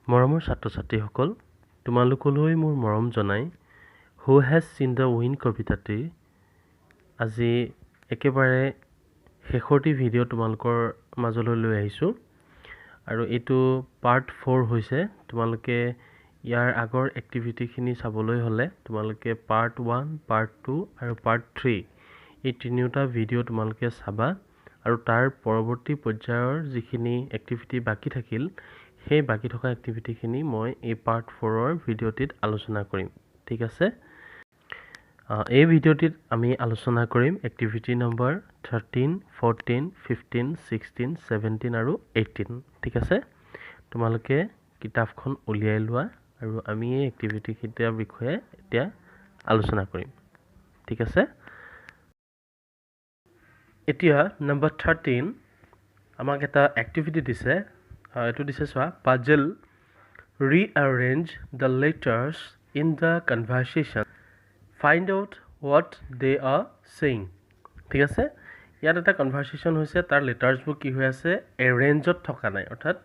মৰমৰ ছাত্ৰ-ছাত্ৰীসকল, তোমালোকলৈ মোৰ মৰম জনাই হু হেজ চিন দ্য উইন কবিতাটিৰ আজি একেবাৰে শেষৰটি ভিডিঅ' তোমালোকৰ মাজলৈ লৈ আহিছোঁ আৰু এইটো পাৰ্ট 4 হৈছে। তোমালোকে ইয়াৰ আগৰ এক্টিভিটিখিনি চাবলৈ হ'লে তোমালোকে পাৰ্ট 1, পাৰ্ট 2 আৰু পাৰ্ট 3 এই তিনিওটা ভিডিঅ' তোমালোকে চাবা আৰু তাৰ পৰৱৰ্তী পৰ্যায়ৰ যিখিনি এক্টিভিটি বাকী থাকিল সেই বাকী থকা এক্টিভিটিখিনি মই এই পাৰ্ট 4ৰ ভিডিঅ'টিত আলোচনা কৰিম। ঠিক আছে, এই ভিডিঅ'টিত আমি আলোচনা কৰিম এক্টিভিটি নম্বৰ 13, 14, 15, 16, 17 আৰু 18। ঠিক আছে, তোমালোকে কিতাপখন উলিয়াই লোৱা আৰু আমি এই এক্টিভিটিকেইটাৰ বিষয়ে এতিয়া আলোচনা কৰিম। ঠিক আছে, এতিয়া নম্বৰ 13 আমাক এটা এক্টিভিটি দিছে। এইটো দিছে চোৱা, puzzle rearrange the letters in the conversation, find out what they are saying. ঠিক আছে, ইয়াত এটা কনভাৰ্চেশ্যন হৈছে, তাৰ লেটাৰ্ছবোৰ কি হৈ আছে, এৰেঞ্জত থকা নাই, অৰ্থাৎ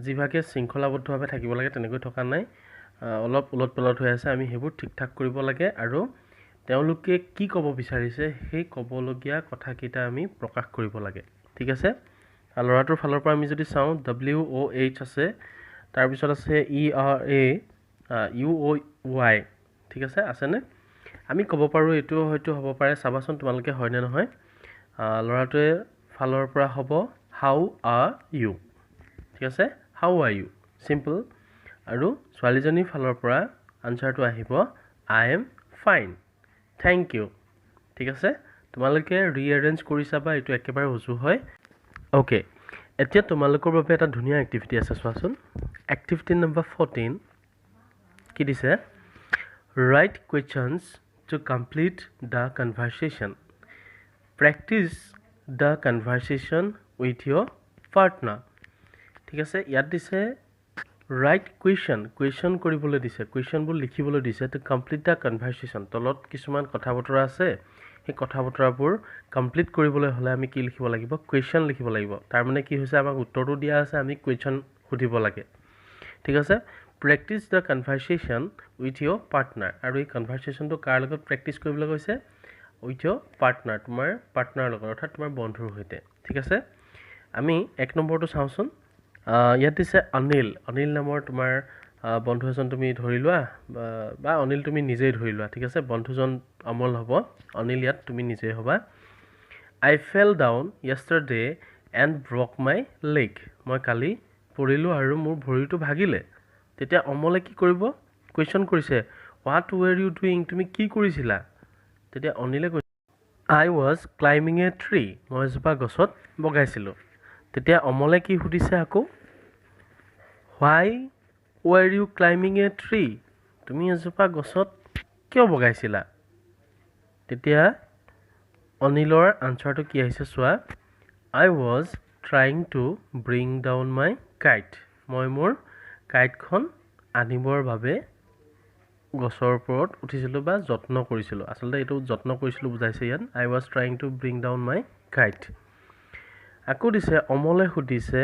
যিভাগে শৃংখলাবদ্ধভাৱে থাকিব লাগে তেনেকৈ থকা নাই, অলপ ওলট পলট হৈ আছে। আমি সেইবোৰ ঠিক ঠাক কৰিব লাগে আৰু তেওঁলোকে কি ক'ব বিচাৰিছে সেই ক'বলগীয়া কথাকেইটা আমি প্ৰকাশ কৰিব লাগে। ঠিক আছে, ল'ৰাটোৰ ফালৰ পৰা আমি যদি চাওঁ WOH আছে, তাৰপিছত আছে ERAUOY। ঠিক আছে, আছেনে? আমি ক'ব পাৰোঁ এইটো হয়তো হ'ব পাৰে, চাবাচোন তোমালোকে হয়নে নহয়। ল'ৰাটোৱে ফালৰ পৰা হ'ব হাউ আৰ ইউ। ঠিক আছে, হাউ আৰ ইউ, চিম্পল। আৰু ছোৱালীজনীৰ ফালৰ পৰা আনচাৰটো আহিব I am fine, thank you. ঠিক আছে, তোমালোকে ৰিএৰেঞ্জ কৰি চাবা, এইটো একেবাৰে উজু হয়। অ'কে, এতিয়া তোমালোকৰ বাবে এটা ধুনীয়া এক্টিভিটি আছে, চোৱাচোন। এক্টিভিটি নম্বৰ 14 কি দিছে, right questions to complete the conversation, practice the conversation with your partner. ঠিক আছে, ইয়াত দিছে ৰাইট কুৱেশ্যন কৰিবলৈ দিছে, কুৱেশ্যনবোৰ লিখিবলৈ দিছে টু কমপ্লিট দ্য কনভাৰ্চেশ্যন। তলত কিছুমান কথা বতৰা আছে, সেই কথা বতৰাবোৰ কমপ্লিট কৰিবলৈ হ'লে আমি কি লিখিব লাগিব, কুৱেশ্যন লিখিব লাগিব। তাৰমানে কি হৈছে, আমাক উত্তৰটো দিয়া আছে, আমি কুৱেশ্যন সুধিব লাগে। ঠিক আছে, practice the conversation with your partner, আৰু এই কনভাৰ্চেশ্যনটো কাৰ লগত প্ৰেক্টিছ কৰিবলৈ কৈছে, উইথ ইয়ৰ পাৰ্টনাৰ, তোমাৰ পাৰ্টনাৰৰ লগত, অৰ্থাৎ তোমাৰ বন্ধুৰ সৈতে। ঠিক আছে, আমি 1 নম্বৰটো চাওঁচোন। ইয়াত দিছে অনিল নামৰ তোমাৰ বন্ধু এজন তুমি ধৰি লোৱা, বা অনিল তুমি নিজেই ধৰি লোৱা। ঠিক আছে, বন্ধুজন অমল হ'ব, অনিল ইয়াত তুমি নিজেই হ'বা। I fell down yesterday and broke my leg, মই কালি পৰিলোঁ আৰু মোৰ ভৰিটো ভাগিলে। তেতিয়া অমলে কি কৰিব, কুৱেশ্যন কৰিছে, হোৱাট ৱেৰ ইউ ডুইং, তুমি কি কৰিছিলা? তেতিয়া অনিলে কৈছে, আই ৱাজ ক্লাইম্বিং এ ট্ৰী, মই এজোপা গছত বগাইছিলোঁ। তেতিয়া অমলে কি সুধিছে আকৌ, হোৱাই ৱেৰ ইউ ক্লাইম্বিং এ ট্ৰী, তুমি এজোপা গছত কিয় বগাইছিলা? তেতিয়া অনিলৰ আনচাৰটো কি আহিছে চোৱা, I was trying to bring down my kite, মই মোৰ কাইটখন আনিবৰ বাবে গছৰ ওপৰত উঠিছিলোঁ বা যত্ন কৰিছিলোঁ। আচলতে এইটো যত্ন কৰিছিলোঁ বুজাইছে ইয়াত, I was trying to bring down my kite. আকৌ দিছে, অমলে সুধিছে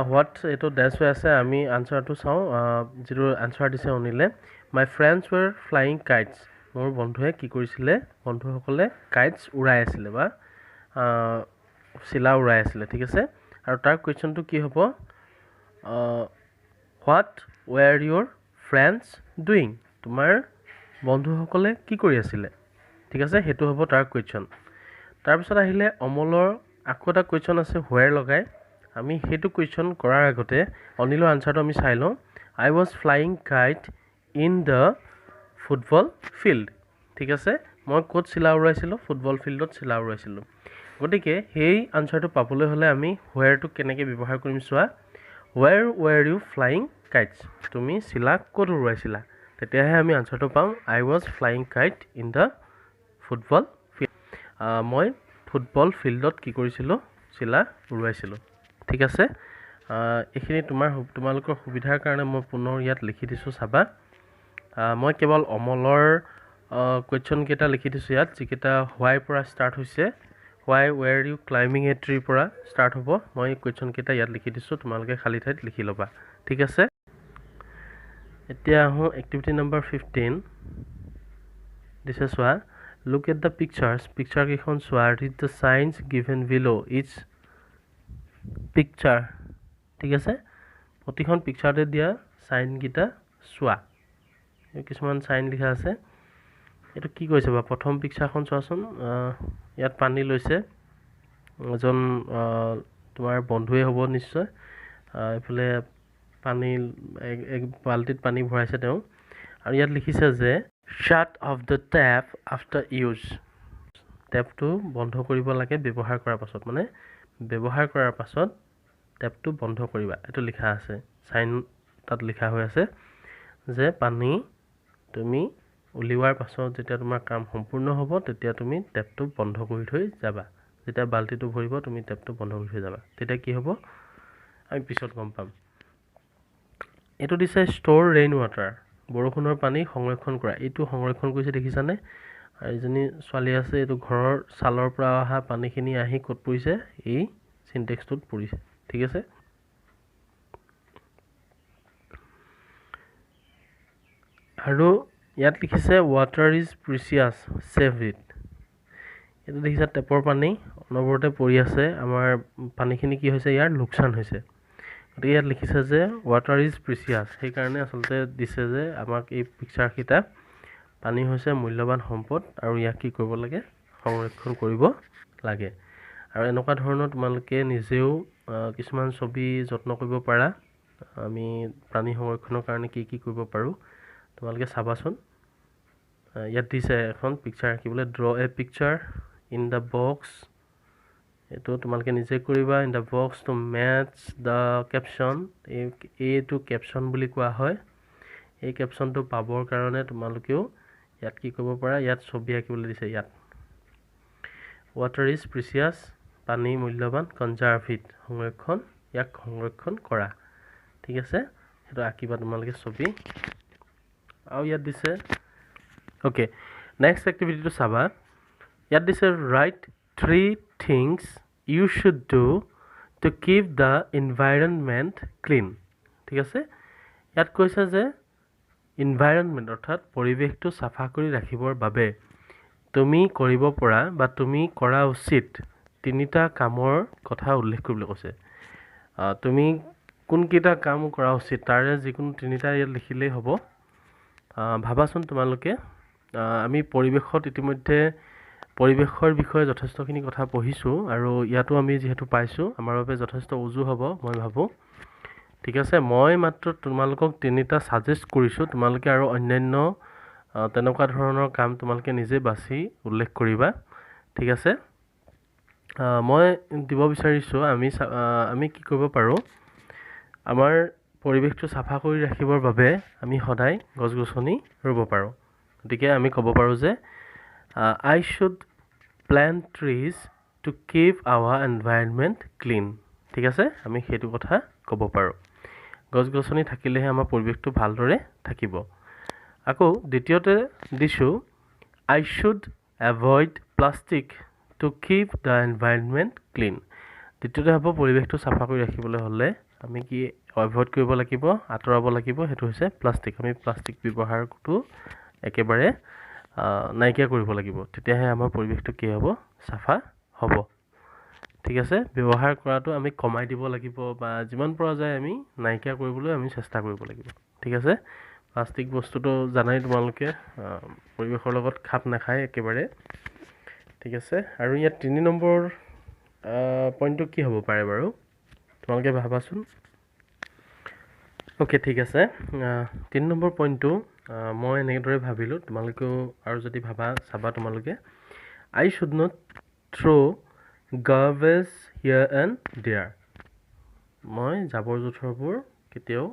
হোৱাট, এইটো ডেছ হৈ আছে, আমি আনচাৰটো চাওঁ। যিটো আনচাৰ দিছে অনিলে, মাই ফ্ৰেণ্ডছ ৱেৰ ফ্লাইং কাইটছ, মোৰ বন্ধুৱে কি কৰিছিলে, বন্ধুসকলে কাইটছ উৰাই আছিলে বা চিলা উৰাই আছিলে। ঠিক আছে, আৰু তাৰ কুৱেশ্যনটো কি হ'ব, হোৱাট ৱেৰ ইয়ৰ ফ্ৰেণ্ডছ ডুইং, তোমাৰ বন্ধুসকলে কি কৰি আছিলে। ঠিক আছে, সেইটো হ'ব তাৰ কুৱেশ্যন। তাৰপিছত আহিলে অমলৰ আকৌ এটা কুৱেশ্যন আছে হুৱেৰ লগাই, আমি সেইটো কুৱেশ্যন কৰাৰ আগতে অনিলৰ আনচাৰটো আমি চাই লওঁ। I was flying kite in the football field. ঠিক আছে, মই ক'ত চিলা উৰাইছিলোঁ, ফুটবল ফিল্ডত চিলা উৰাইছিলোঁ। গতিকে সেই আনচাৰটো পাবলৈ হ'লে আমি হুৱেৰটো কেনেকৈ ব্যৱহাৰ কৰিম চোৱা, ৱেৰ ৱেৰ ইউ ফ্লাইং কাইটছ, তুমি চিলা ক'ত উৰুৱাইছিলা, তেতিয়াহে আমি আনচাৰটো পাম, I was flying kite in the football field, মই ফুটবল ফিল্ডত কি কৰিছিলোঁ, চিলা উৰুৱাইছিলোঁ। ঠিক আছে, এইখিনি তোমালোকৰ সুবিধাৰ কাৰণে মই পুনৰ ইয়াত লিখি দিছোঁ, চাবা। মই কেৱল অমলৰ কুৱেশ্যনকেইটা লিখি দিছোঁ ইয়াত, যিকেইটা হোৱাইৰ পৰা ষ্টাৰ্ট হৈছে, হোৱাই ৱেৰ ইউ ক্লাইম্বিং এ ট্ৰীৰ পৰা ষ্টাৰ্ট হ'ব। মই কুৱেশ্যনকেইটা ইয়াত লিখি দিছোঁ, তোমালোকে খালী ঠাইত লিখি ল'বা। ঠিক আছে, এতিয়া আহোঁ এক্টিভিটি নাম্বাৰ 15 দিছে চোৱা লুক এট দ্য পিকচাৰ্ছ পিকচাৰকেইখন চোৱা read the signs given below' it's picture ঠিক আছে প্ৰতিখন পিকচাৰতে দিয়া চাইনকেইটা চোৱা কিছুমান চাইন লিখা আছে এইটো কি কৈছে বা প্ৰথম পিকচাৰখন চোৱাচোন ইয়াত পানী লৈছে এজন তোমাৰ বন্ধুৱে হ'ব নিশ্চয় এইফালে পানী এক বাল্টিত পানী ভৰাইছে তেওঁ আৰু ইয়াত লিখিছে যে shut off the tap after use টেপটো বন্ধ কৰিব লাগে ব্যৱহাৰ কৰাৰ পাছত মানে ব্যৱহাৰ কৰাৰ পাছত টেপটো বন্ধ কৰিবা এইটো লিখা আছে চাইন তাত লিখা হৈ আছে যে পানী তুমি উলিওৱাৰ পাছত যেতিয়া তোমাৰ কাম সম্পূৰ্ণ হ'ব তেতিয়া তুমি টেপটো বন্ধ কৰি থৈ যাবা যেতিয়া বাল্টিটো ভৰিব তুমি টেপটো বন্ধ কৰি থৈ যাবা তেতিয়া কি হ'ব আমি পিছত গম পাম এইটো দিছে ষ্ট'ৰ ৰেইন ৱাটাৰ বৰষুণৰ পানী সংৰক্ষণ কৰা এইটো সংৰক্ষণ কৰিছে দেখিছানে আৰু এজনী ছোৱালী আছে এইটো ঘৰৰ চালৰ পৰা অহা পানীখিনি আহি ক'ত পৰিছে এই সিনটেক্সটোত পৰিছে ঠিক আছে আৰু ইয়াত লিখিছে water is precious save it এইটো দেখিছা টেপৰ পানী অনবৰতে পৰি আছে আমাৰ পানীখিনি কি হৈছে ইয়াৰ লোকচান হৈছে গতিকে ইয়াত লিখিছে যে ৱাটাৰ ইজ প্ৰিচিয়াছ সেইকাৰণে আচলতে দিছে যে আমাক এই পিকচাৰকেইটা পানী হৈছে মূল্যৱান সম্পদ আৰু ইয়াক কি কৰিব লাগে সংৰক্ষণ কৰিব লাগে আৰু এনেকুৱা ধৰণৰ তোমালোকে নিজেও কিছুমান ছবি যত্ন কৰিব পাৰা আমি পানী সংৰক্ষণৰ কাৰণে কি কি কৰিব পাৰোঁ তোমালোকে চাবাচোন ইয়াত দিছে এখন পিকচাৰ আঁকিবলৈ draw a picture in the box এইটো তোমালোকে নিজে কৰিবা in the box to match the caption এইটো কেপশ্যন বুলি কোৱা হয় এই কেপশ্যনটো পাবৰ কাৰণে তোমালোকেও ইয়াত কি কৰিব পাৰা ইয়াত ছবি আঁকিবলৈ দিছে ইয়াত ৱাটাৰ ইজ প্ৰিচিয়াছ পানী মূল্যৱান কনজাৰ্ভ ইট ইয়াক সংৰক্ষণ কৰা ঠিক আছে সেইটো আঁকিবা তোমালোকে ছবি আৰু ইয়াত দিছে অ'কে নেক্সট এক্টিভিটিটো চাবা ইয়াত দিছে right 3 things you should do to keep the environment clean ঠিক আছে ইয়াত কৈছে যে environment অৰ্থাৎ পৰিৱেশটো চাফা কৰি ৰাখিবৰ বাবে তুমি কৰিব পৰা বা তুমি কৰা উচিত তিনিটা কামৰ কথা উল্লেখ কৰিবলৈ কৈছে তুমি কোনকেইটা কাম কৰা উচিত তাৰে যিকোনো তিনিটা ইয়াত লিখিলেই হ'ব ভাবাচোন তোমালোকে আমি পৰিৱেশত ইতিমধ্যে পৰিৱেশৰ বিষয়ে যথেষ্টখিনি কথা পঢ়িছোঁ আৰু ইয়াতো আমি যিহেতু পাইছোঁ আমাৰ বাবে যথেষ্ট উজু হ'ব মই ভাবোঁ ঠিক আছে মই মাত্ৰ তোমালোকক তিনিটা ছাজেষ্ট কৰিছোঁ তোমালোকে আৰু অন্যান্য তেনেকুৱা ধৰণৰ কাম তোমালোকে নিজে বাছি উল্লেখ কৰিবা ঠিক আছে মই দিব বিচাৰিছোঁ আমি কি কৰিব পাৰোঁ আমাৰ পৰিৱেশটো চাফা কৰি ৰাখিবৰ বাবে আমি সদায় গছ গছনি ৰুব পাৰোঁ গতিকে আমি ক'ব পাৰোঁ যে I should plant trees to keep our environment clean ঠিক আছে আমি সেইটো কথা ক'ব পাৰোঁ গছ গছনি থাকিলেহে আমাৰ পৰিৱেশটো ভালদৰে থাকিব আকৌ দ্বিতীয়তে দিছোঁ I should avoid plastic to keep the environment clean দ্বিতীয়তে হ'ব পৰিৱেশটো চাফা কৰি ৰাখিবলৈ হ'লে আমি কি এভয়েড কৰিব লাগিব আঁতৰাব লাগিব সেইটো হৈছে প্লাষ্টিক আমি প্লাষ্টিক ব্যৱহাৰটো একেবাৰে নাইকিয়া কৰিব লাগিব তেতিয়াহে আমাৰ পৰিৱেশটো কি হ'ব চাফা হ'ব ঠিক আছে ব্যৱহাৰ কৰাটো আমি কমাই দিব লাগিব বা যিমান পৰা যায় আমি নাইকিয়া কৰিবলৈ আমি চেষ্টা কৰিব লাগিব ঠিক আছে প্লাষ্টিক বস্তুটো জানাই তোমালোকে পৰিৱেশৰ লগত খাপ নাখায় একেবাৰে ঠিক আছে আৰু ইয়াত 3 নম্বৰ পইণ্টটো কি হ'ব পাৰে বাৰু তোমালোকে ভাবাচোন অ'কে ঠিক আছে 3 নম্বৰ পইণ্টটো মই এনেদৰে ভাবিলোঁ তোমালোকেও আৰু যদি ভাবা চাবা তোমালোকে I should not throw garbage here and there মই জাবৰ জোথৰবোৰ কেতিয়াও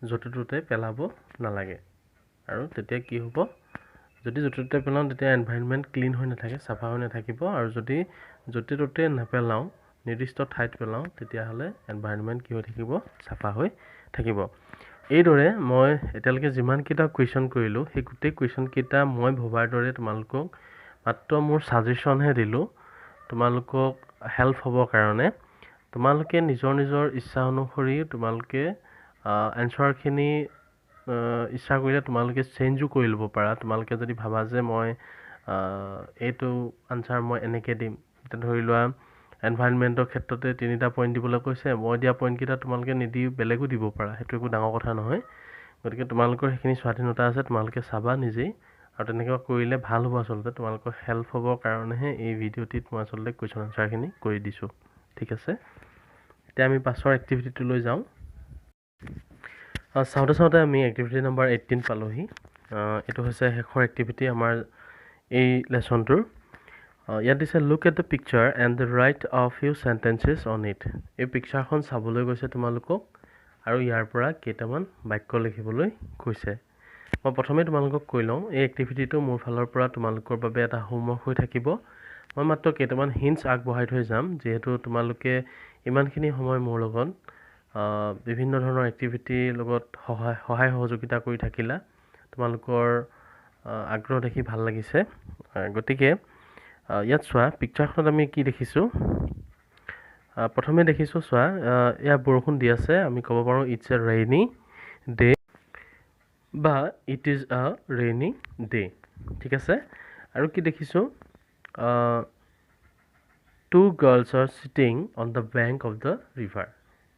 য'তে ত'তে পেলাব নালাগে আৰু তেতিয়া কি হ'ব যদি য'তে ত'তে পেলাওঁ তেতিয়া এনভাইৰনমেণ্ট ক্লিন হৈ নাথাকে চাফা হৈ নাথাকিব আৰু যদি য'তে ত'তে নেপেলাওঁ নিৰ্দিষ্ট ঠাইত পেলাওঁ তেতিয়াহ'লে এনভাইৰনমেণ্ট কি হৈ থাকিব চাফা হৈ থাকিব এইদৰে মই এতিয়ালৈকে যিমানকেইটা কুৱেশ্যন কৰিলোঁ সেই গোটেই কুৱেশ্যনকেইটা মই ভবাৰ দৰে তোমালোকক মাত্ৰ মোৰ ছাজেশ্যনহে দিলোঁ তোমালোকক হেল্প হ'বৰ কাৰণে তোমালোকে নিজৰ নিজৰ ইচ্ছা অনুসৰি তোমালোকে এনচাৰখিনি ইচ্ছা কৰিলে তোমালোকে চেঞ্জো কৰি ল'ব পাৰা তোমালোকে যদি ভাবা যে মই এইটো আনচাৰ মই এনেকৈ দিম এতিয়া ধৰি লোৱা এনভাইৰনমেণ্টৰ ক্ষেত্ৰতে 3টা পইণ্ট দিবলৈ কৈছে মই দিয়া পইণ্টকেইটা তোমালোকে নিদি বেলেগো দিব পাৰা সেইটো একো ডাঙৰ কথা নহয় গতিকে তোমালোকৰ সেইখিনি স্বাধীনতা আছে তোমালোকে চাবা নিজেই আৰু তেনেকুৱা কৰিলে ভাল হ'ব আচলতে তোমালোকৰ হেল্প হ'বৰ কাৰণেহে এই ভিডিঅ'টিত মই আচলতে কুৱেশ্যন আনচাৰখিনি কৰি দিছোঁ ঠিক আছে এতিয়া আমি পাছৰ এক্টিভিটিটোলৈ যাওঁ চাওঁতে আমি এক্টিভিটি নম্বৰ 18 পালোহি এইটো হৈছে শেষৰ এক্টিভিটি আমাৰ এই লেচনটোৰ ইয়াত দিছে look at the picture and right a few sentences on it এই পিকচাৰখন চাবলৈ গৈছে তোমালোকক আৰু ইয়াৰ পৰা কেইটামান বাক্য লিখিবলৈ কৈছে মই প্ৰথমে তোমালোকক কৈ লওঁ এই এক্টিভিটিটো মোৰ ফালৰ পৰা তোমালোকৰ বাবে এটা হোমৱৰ্ক হৈ থাকিব মই মাত্ৰ কেইটামান হিণ্টছ আগবঢ়াই থৈ যাম যিহেতু তোমালোকে ইমানখিনি সময় মোৰ লগত বিভিন্ন ধৰণৰ এক্টিভিটিৰ লগত সহায় সহযোগিতা কৰি থাকিলা তোমালোকৰ আগ্ৰহ দেখি ভাল লাগিছে গতিকে ইয়াত চোৱা পিকচাৰখনত আমি কি দেখিছোঁ প্ৰথমে দেখিছোঁ চোৱা ইয়াত বৰষুণ দি আছে আমি ক'ব পাৰোঁ ইটছ এ ৰেইনি ডে বা it is a rainy day ঠিক আছে আৰু কি দেখিছোঁ two girls are sitting on the bank of the river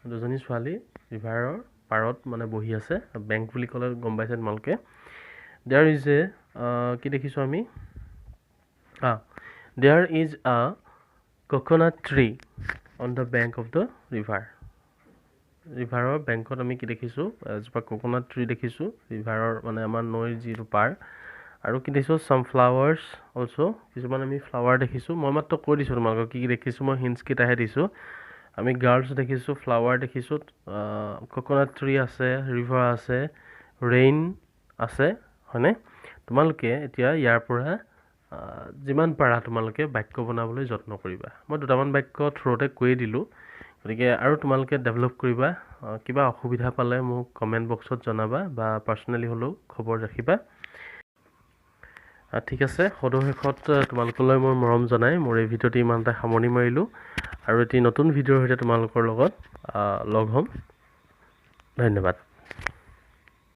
দুজনী ছোৱালী ৰিভাৰৰ পাৰত মানে বহি আছে বেংক বুলি ক'লে গম পাইছে তোমালোকে দেয়াৰ ইজ এ কি দেখিছোঁ আমি there is a coconut tree on the bank of the ৰিভাৰৰ বেংকত আমি কি দেখিছোঁ এজোপা coconut tree দেখিছোঁ ৰিভাৰৰ মানে আমাৰ নৈৰ যিটো পাৰ আৰু কি দেখিছোঁ some flowers also কিছুমান আমি ফ্লাৱাৰ দেখিছোঁ মই মাত্ৰ কৈ দিছোঁ তোমালোকক কি দেখিছোঁ মই হিণ্টছ কেইটাহে দিছোঁ আমি গাৰ্লছ দেখিছোঁ ফ্লাৱাৰ দেখিছোঁ coconut tree আছে ৰিভাৰ আছে ৰেইন আছে হয়নে তোমালোকে এতিয়া ইয়াৰ পৰা যিমান পাৰা তোমালোকে বাক্য বনাবলৈ যত্ন কৰিবা মই দুটামান বাক্য থ্ৰুতে কৈয়ে দিলোঁ গতিকে আৰু তোমালোকে ডেভেলপ কৰিবা কিবা অসুবিধা পালে মোক কমেণ্ট বক্সত জনাবা বা পাৰ্চনেলি হ'লেও খবৰ ৰাখিবা ঠিক আছে সদশেষত তোমালোকলৈ মোৰ মৰম জনাই মোৰ এই ভিডিঅ'টি ইমানতে সামৰণি মাৰিলোঁ আৰু এটি নতুন ভিডিঅ'ৰ সৈতে তোমালোকৰ লগত লগ হ'ম ধন্যবাদ